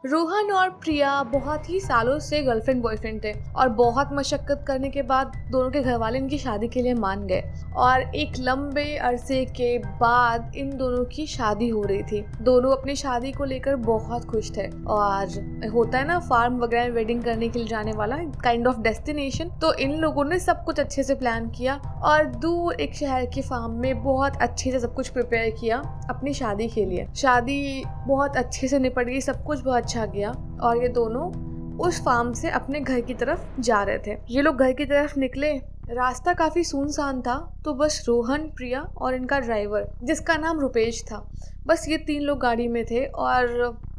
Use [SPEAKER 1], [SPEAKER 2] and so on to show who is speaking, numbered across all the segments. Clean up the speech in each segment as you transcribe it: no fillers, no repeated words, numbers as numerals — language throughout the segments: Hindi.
[SPEAKER 1] रोहन और प्रिया बहुत ही सालों से गर्लफ्रेंड बॉयफ्रेंड थे और बहुत मशक्कत करने के बाद दोनों के घर वाले इनकी शादी के लिए मान गए और एक लंबे अरसे के बाद इन दोनों की शादी हो रही थी। दोनों अपनी शादी को लेकर बहुत खुश थे और होता है ना फार्म वगैरह में वेडिंग करने के लिए जाने वाला काइंड ऑफ डेस्टिनेशन। तो इन लोगों ने सब कुछ अच्छे से प्लान किया और दूर एक शहर के फार्म में बहुत अच्छे से सब कुछ प्रिपेयर किया अपनी शादी के लिए। शादी बहुत अच्छे से निपट गई, सब कुछ बहुत अच्छा गया और ये दोनों उस फार्म से अपने घर की तरफ जा रहे थे। ये लोग घर की तरफ निकले, रास्ता काफ़ी सुनसान था, तो बस रोहन, प्रिया और इनका ड्राइवर जिसका नाम रुपेश था, बस ये तीन लोग गाड़ी में थे। और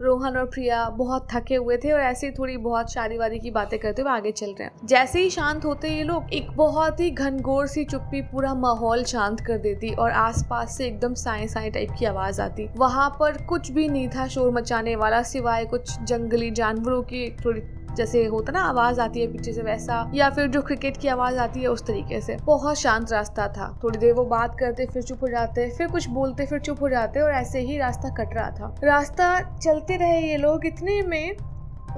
[SPEAKER 1] रोहन और प्रिया बहुत थके हुए थे और ऐसे ही थोड़ी बहुत शादी वादी की बातें करते हुए आगे चल रहे हैं। जैसे ही शांत होते ये लोग, एक बहुत ही घनघोर सी चुप्पी पूरा माहौल शांत कर देती और आसपास से एकदम साए साए टाइप की आवाज़ आती। वहाँ पर कुछ भी नहीं था शोर मचाने वाला, सिवाय कुछ जंगली जानवरों की थोड़ी जैसे होता ना आवाज आती है पीछे से वैसा, या फिर जो क्रिकेट की आवाज आती है उस तरीके से। बहुत शांत रास्ता था। थोड़ी देर वो बात करते फिर चुप हो जाते, फिर कुछ बोलते फिर चुप हो जाते और ऐसे ही रास्ता कट रहा था। रास्ता चलते रहे ये लोग, इतने में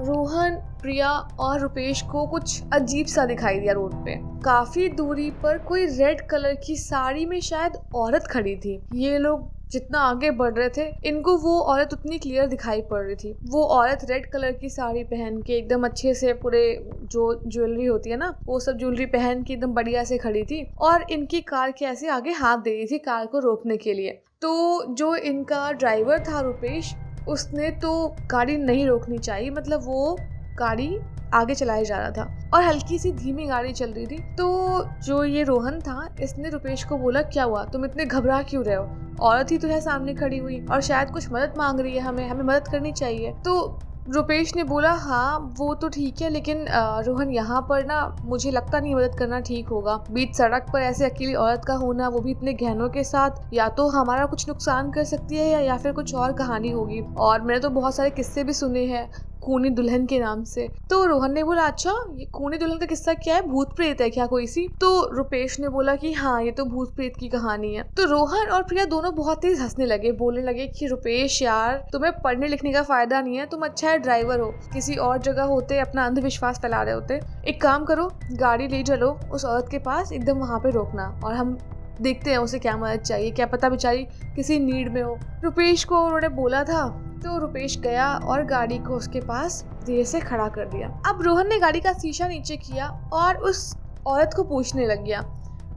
[SPEAKER 1] रोहन, प्रिया और रुपेश को कुछ अजीब सा दिखाई दिया। रोड पे काफी दूरी पर कोई रेड कलर की साड़ी में शायद औरत खड़ी थी। ये लोग जितना आगे बढ़ रहे थे इनको वो औरत उतनी क्लियर दिखाई पड़ रही थी। वो औरत रेड कलर की साड़ी पहन के एकदम अच्छे से पूरे जो ज्वेलरी होती है ना वो सब ज्वेलरी पहन के एकदम बढ़िया से खड़ी थी और इनकी कार के ऐसे आगे हाथ दे रही थी कार को रोकने के लिए। तो जो इनका ड्राइवर था रुपेश, उसने तो गाड़ी नहीं रोकनी चाहिए, मतलब वो गाड़ी आगे चलाया जा रहा था और हल्की सी धीमी गाड़ी चल रही थी। तो जो ये रोहन था इसने रुपेश को बोला, क्या हुआ, तुम इतने घबरा क्यों रहे हो, औरत ही तो है सामने खड़ी हुई और शायद कुछ मदद मांग रही है, हमें मदद करनी चाहिए। तो रुपेश ने बोला, हाँ वो तो ठीक है, लेकिन रोहन यहाँ पर ना मुझे लगता नहीं मदद करना ठीक होगा। बीच सड़क पर ऐसे अकेली औरत का होना, वो भी इतने गहनों के साथ, या तो हमारा कुछ नुकसान कर सकती है या फिर कुछ और कहानी होगी। और मैंने तो बहुत सारे किस्से भी सुने हैं कूनी दुल्हन के नाम से। तो रोहन ने बोला, अच्छा ये कूनी दुल्हन का किस्सा क्या है, भूत प्रेत है क्या कोई सी? तो रुपेश ने बोला कि हाँ ये तो भूत प्रेत की कहानी है। तो रोहन और प्रिया दोनों बहुत तेज हंसने लगे, बोलने लगे कि रुपेश यार तुम्हें पढ़ने लिखने का फायदा नहीं है, तुम अच्छा है ड्राइवर हो, किसी और जगह होते अपना अंधविश्वास फैला रहे होते। एक काम करो, गाड़ी ले चलो उस औरत के पास, एकदम वहाँ पे रोकना और हम देखते हैं उसे क्या मदद चाहिए, क्या पता बेचारी किसी नीड में हो। रुपेश को उन्होंने बोला था तो रुपेश गया और गाड़ी को उसके पास धीरे से खड़ा कर दिया। अब रोहन ने गाड़ी का शीशा नीचे किया और उस औरत को पूछने लग गया,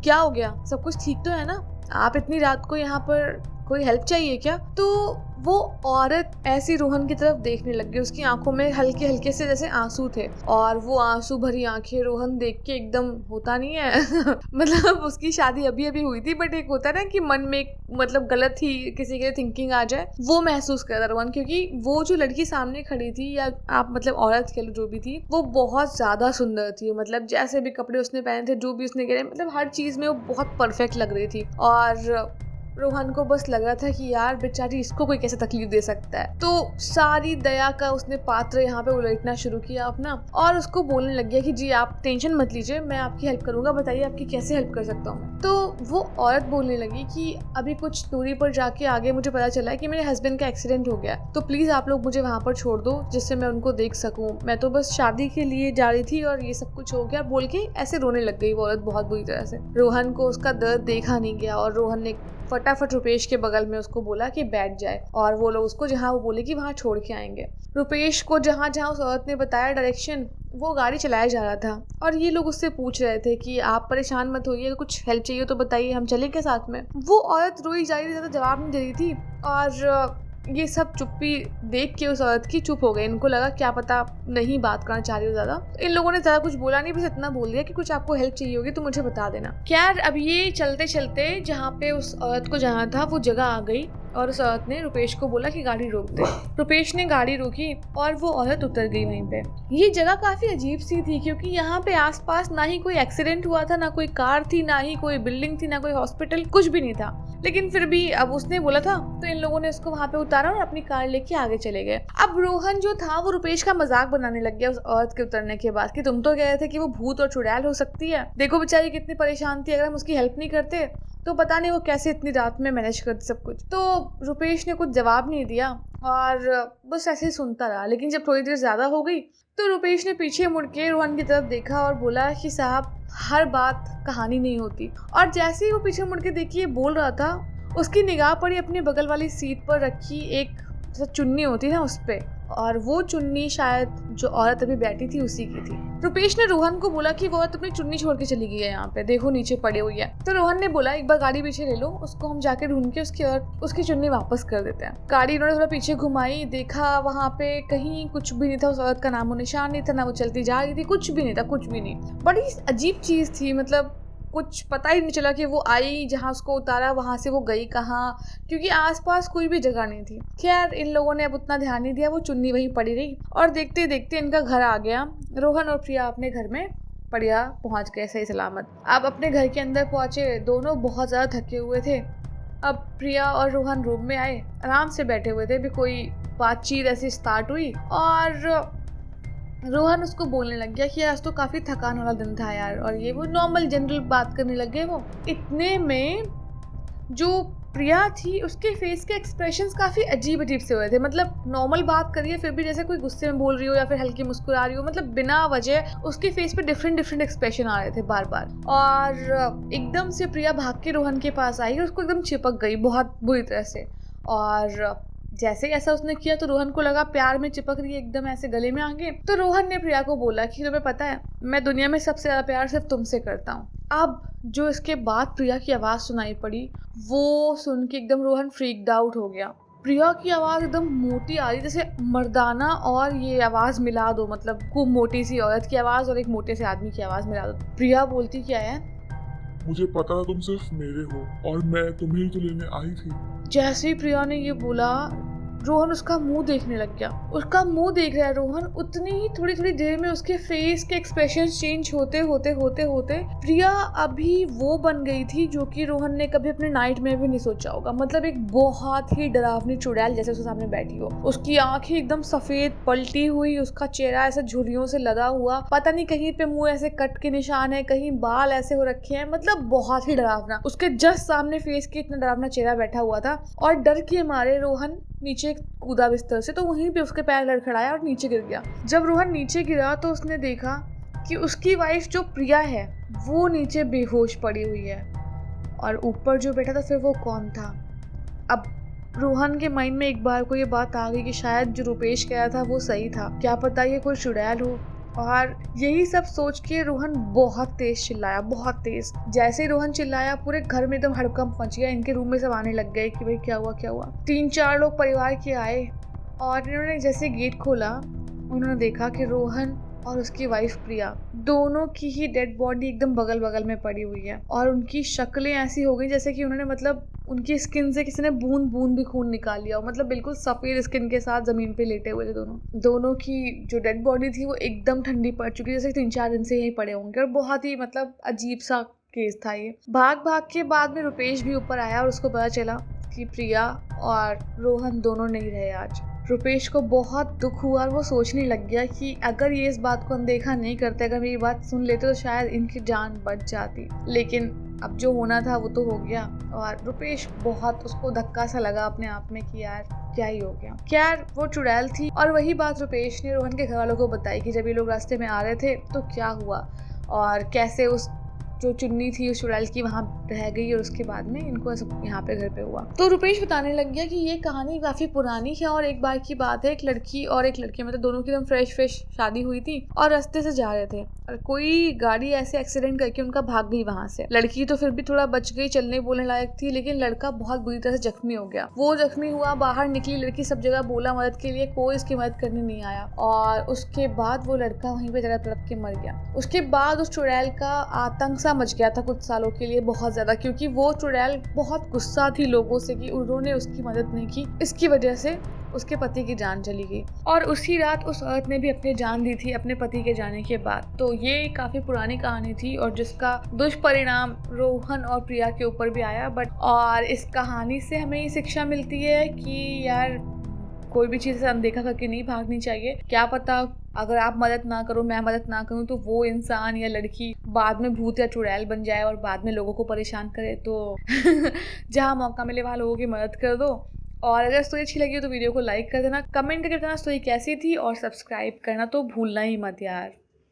[SPEAKER 1] क्या हो गया, सब कुछ ठीक तो है ना, आप इतनी रात को यहाँ पर, कोई हेल्प चाहिए क्या? तो वो औरत ऐसी रोहन की तरफ देखने लग गई, उसकी आंखों में हल्के हल्के से जैसे आंसू थे और वो आंसू भरी आंखें रोहन देख के एकदम, होता नहीं है मतलब उसकी शादी अभी अभी हुई थी बट एक होता है ना कि मन में मतलब गलत ही किसी के थिंकिंग आ जाए, वो महसूस कर रहा रोहन, क्योंकि वो जो लड़की सामने खड़ी थी, या आप मतलब औरत कह लो जो भी थी, वो बहुत ज्यादा सुंदर थी। मतलब जैसे भी कपड़े उसने पहने थे, जो भी उसने करे, मतलब हर चीज में वो बहुत परफेक्ट लग रही थी। और रोहन को बस लग रहा था कि यार बेचारी इसको कोई कैसे तकलीफ दे सकता है। तो सारी दया का उसने पात्र यहाँ पे उलटना शुरू किया अपना और उसको बोलने लग गया कि जी आप टेंशन मत लीजिए, मैं आपकी हेल्प करूंगा, बताइए आपकी कैसे हेल्प कर सकता हूँ। तो वो औरत बोलने लगी कि अभी कुछ दूरी पर जाके आगे मुझे पता चला है कि मेरे हस्बैंड का एक्सीडेंट हो गया, तो प्लीज आप लोग मुझे वहाँ पर छोड़ दो जिससे मैं उनको देख सकूँ, मैं तो बस शादी के लिए जा रही थी और ये सब कुछ हो गया, बोल के ऐसे रोने लग गई वो औरत बहुत बुरी तरह से। रोहन को उसका दर्द देखा नहीं गया और रोहन ने फटाफट रुपेश के बगल में उसको बोला कि बैठ जाए और वो लोग उसको जहाँ वो बोले कि वहाँ छोड़ के आएंगे। रुपेश को जहाँ जहाँ उस औरत ने बताया डायरेक्शन, वो गाड़ी चलाया जा रहा था और ये लोग उससे पूछ रहे थे कि आप परेशान मत होइए, अगर कुछ हेल्प चाहिए तो बताइए, हम चलेंगे साथ में। वो औरत रोई जा रही थी, ज़्यादा जवाब नहीं दे रही थी और ये सब चुप्पी देख के उस औरत की चुप हो गई। इनको लगा क्या पता नहीं बात करना चाह रही हो ज़्यादा। इन लोगों ने ज़्यादा कुछ बोला नहीं, बस इतना बोल दिया कि कुछ आपको हेल्प चाहिए होगी तो मुझे बता देना। खैर अब ये चलते चलते जहाँ पे उस औरत को जाना था वो जगह आ गई और उस औरत ने रुपेश को बोला कि गाड़ी रोक दे। रुपेश ने गाड़ी रोकी और वो औरत उतर गई वहीं पे। ये जगह काफी अजीब सी थी क्योंकि यहाँ पे आसपास ना ही कोई एक्सीडेंट हुआ था, ना कोई कार थी, ना ही कोई बिल्डिंग थी, ना कोई हॉस्पिटल, कुछ भी नहीं था। लेकिन फिर भी अब उसने बोला था तो इन लोगों ने उसको वहाँ पे उतारा और अपनी कार लेके आगे चले गए। अब रोहन जो था वो रुपेश का मजाक बनाने लग गया उस औरत के उतरने के बाद कि तुम तो कह रहे थे कि वो भूत और चुड़ैल हो सकती है, देखो बेचारी कितनी परेशान थी, अगर हम उसकी हेल्प नहीं करते तो पता नहीं वो कैसे इतनी रात में मैनेज करती सब कुछ। तो रुपेश ने कुछ जवाब नहीं दिया और बस ऐसे ही सुनता रहा। लेकिन जब थोड़ी देर ज़्यादा हो गई तो रुपेश ने पीछे मुड़ के रोहन की तरफ देखा और बोला कि साहब, हर बात कहानी नहीं होती। और जैसे ही वो पीछे मुड़ के देखिए बोल रहा था, उसकी निगाह पड़ी अपने बगल वाली सीट पर रखी एक जैसे चुन्नी होती है ना उस पे, और वो चुन्नी शायद जो औरत अभी बैठी थी उसी की थी। रुपेश ने रोहन को बोला कि वो औरत अपनी चुन्नी छोड़ के चली गई है, यहाँ पे देखो नीचे पड़ी हुई है। तो रोहन ने बोला एक बार गाड़ी पीछे ले लो, उसको हम जाके ढूंढ के उसकी चुन्नी वापस कर देते हैं। गाड़ी उन्होंने थोड़ा पीछे घुमाई, देखा वहाँ पे कहीं कुछ भी नहीं था, उस औरत का नामो निशान नहीं था, ना वो चलती जा रही थी, कुछ भी नहीं था, कुछ भी नहीं। बड़ी अजीब चीज़ थी, मतलब कुछ पता ही नहीं चला कि वो आई, जहाँ उसको उतारा वहाँ से वो गई कहाँ, क्योंकि आसपास कोई भी जगह नहीं थी। खैर इन लोगों ने अब उतना ध्यान नहीं दिया, वो चुन्नी वहीं पड़ी रही और देखते देखते इनका घर आ गया। रोहन और प्रिया अपने घर में बढ़िया पहुँच गए सही सलामत। अब अपने घर के अंदर पहुँचे, दोनों बहुत ज़्यादा थके हुए थे। अब प्रिया और रोहन रूम में आए, आराम से बैठे हुए थे, भी कोई बातचीत ऐसी स्टार्ट हुई और रोहन उसको बोलने लग गया कि आज तो काफ़ी थकान वाला दिन था यार, और ये वो नॉर्मल जनरल बात करने लग गए। वो इतने में जो प्रिया थी उसके फेस के एक्सप्रेशंस काफ़ी अजीब अजीब से हुए थे। मतलब नॉर्मल बात करिए फिर भी जैसे कोई गुस्से में बोल रही हो या फिर हल्की मुस्कुरा रही हो, मतलब बिना वजह उसके फेस पे डिफरेंट डिफरेंट एक्सप्रेशन आ रहे थे बार बार। और एकदम से प्रिया भाग के रोहन के पास आई और उसको एकदम चिपक गई बहुत बुरी तरह से। और जैसे ऐसा उसने किया तो रोहन को लगा प्यार में चिपक रही है, एकदम ऐसे गले में आ गए। तो रोहन ने प्रिया को बोला कि तुम्हें पता है मैं दुनिया में सबसे ज़्यादा प्यार सिर्फ तुमसे करता हूँ। अब जो इसके बाद प्रिया की आवाज़ सुनाई पड़ी, वो सुन के एकदम रोहन फ्रीक्ड आउट हो गया। प्रिया की आवाज़ एकदम मोटी आ रही, जैसे मर्दाना और ये आवाज़ मिला दो, मतलब खूब मोटी सी औरत की आवाज़ और एक मोटे से आदमी की आवाज़ मिला दो। प्रिया बोलती क्या है,
[SPEAKER 2] मुझे पता था तुम सिर्फ मेरे हो और मैं तुम्हें ही तो लेने आई थी।
[SPEAKER 1] जैसे ही प्रिया ने ये बोला रोहन उसका मुंह देखने लग गया। उसका मुंह देख रहा है रोहन, उतनी ही थोड़ी थोड़ी देर में उसके फेस के एक्सप्रेशन चेंज होते होते होते होते प्रिया अभी वो बन गई थी जो कि रोहन ने कभी अपने नाइट में भी नहीं सोचा होगा। मतलब एक बहुत ही डरावनी चुड़ैल जैसे उसके सामने बैठी हो। उसकी आंखें एकदम सफेद पलटी हुई, उसका चेहरा ऐसे झुर्रियों से लदा हुआ, पता नहीं कहीं पे मुंह ऐसे कट के निशान है, कहीं बाल ऐसे हो रखे हैं, मतलब बहुत ही डरावना। उसके जस्ट सामने फेस के इतना डरावना चेहरा बैठा हुआ था और डर के मारे रोहन नीचे कूदा बिस्तर से, तो वहीं पे उसके पैर लड़खड़ाया और नीचे गिर गया। जब रोहन नीचे गिरा तो उसने देखा कि उसकी वाइफ जो प्रिया है वो नीचे बेहोश पड़ी हुई है और ऊपर जो बैठा था फिर वो कौन था। अब रोहन के माइंड में एक बार को ये बात आ गई कि शायद जो रुपेश कह रहा था वो सही था, क्या पता ये कोई चुड़ैल हो। और यही सब सोच के रोहन बहुत तेज चिल्लाया, बहुत तेज। जैसे ही रोहन चिल्लाया पूरे घर में एकदम हड़कंप मच गया। इनके रूम में सब आने लग गए कि भाई क्या हुआ क्या हुआ। 3-4 लोग परिवार के आए और इन्होंने जैसे गेट खोला उन्होंने देखा कि रोहन और उसकी वाइफ प्रिया दोनों की ही डेड बॉडी एकदम बगल बगल में पड़ी हुई है और उनकी शक्लें ऐसी हो गई जैसे कि उन्होंने मतलब उनकी स्किन से किसी ने बूंद बूंद भी खून निकाल लिया हो। मतलब बिल्कुल सफ़ेद स्किन के साथ ज़मीन पे लेटे हुए थे दोनों की जो डेड बॉडी थी वो एकदम ठंडी पड़ चुकी, जैसे 3-4 दिन से यहीं पड़े होंगे। और बहुत ही मतलब अजीब सा केस था ये। भाग के बाद में रुपेश भी ऊपर आया और उसको पता चला कि प्रिया और रोहन दोनों नहीं रहे आज। रुपेश को बहुत दुख हुआ और वो सोचने लग गया कि अगर ये इस बात को अनदेखा नहीं करते, अगर मेरी बात सुन लेते तो शायद इनकी जान बच जाती। लेकिन अब जो होना था वो तो हो गया और रुपेश बहुत उसको धक्का सा लगा अपने आप में कि यार क्या ही हो गया। खैर वो चुड़ैल थी और वही बात रुपेश ने रोहन के घर वालों को बताई कि जब ये लोग रास्ते में आ रहे थे तो क्या हुआ और कैसे उस जो चुन्नी थी उस चुड़ैल की वहाँ रह गई और उसके बाद में इनको सब यहाँ पे घर पे हुआ। तो रुपेश बताने लग गया कि ये कहानी काफ़ी पुरानी है और एक बार की बात है, एक लड़की और एक लड़के मतलब दोनों की एकदम फ्रेश शादी हुई थी और रास्ते से जा रहे थे और कोई गाड़ी ऐसे एक्सीडेंट करके उनका भाग गई वहाँ से। लड़की तो फिर भी थोड़ा बच गई, चलने बोलने लायक थी, लेकिन लड़का बहुत बुरी तरह से जख्मी हो गया। वो जख्मी हुआ, बाहर निकली लड़की, सब जगह बोला मदद के लिए, कोई इसकी मदद करने नहीं आया और उसके बाद वो लड़का वहीं पे तड़प के मर गया। उसके बाद उस चुड़ैल का आतंक सा मच गया था कुछ सालों के लिए बहुत ज़्यादा, क्योंकि वो चुड़ैल बहुत गुस्सा थी लोगों से कि उन्होंने उसकी मदद नहीं की, इसकी वजह से उसके पति की जान चली गई। और उसी रात उस औरत ने भी अपनी जान दी थी अपने पति के जाने के बाद। तो ये काफ़ी पुरानी कहानी थी और जिसका दुष्परिणाम रोहन और प्रिया के ऊपर भी आया। और इस कहानी से हमें ये शिक्षा मिलती है कि यार कोई भी चीज़ से अनदेखा करके नहीं भागनी चाहिए। क्या पता अगर आप मदद ना करो, मैं मदद ना करूँ, तो वो इंसान या लड़की बाद में भूत या चुड़ैल बन जाए और बाद में लोगों को परेशान करे। तो जहाँ मौका मिले वहाँ लोगों की मदद कर दो। और अगर स्टोरी अच्छी लगी हो तो वीडियो को लाइक कर देना, कमेंट करके बताना स्टोरी कैसी थी, और सब्सक्राइब करना तो भूलना ही मत यार।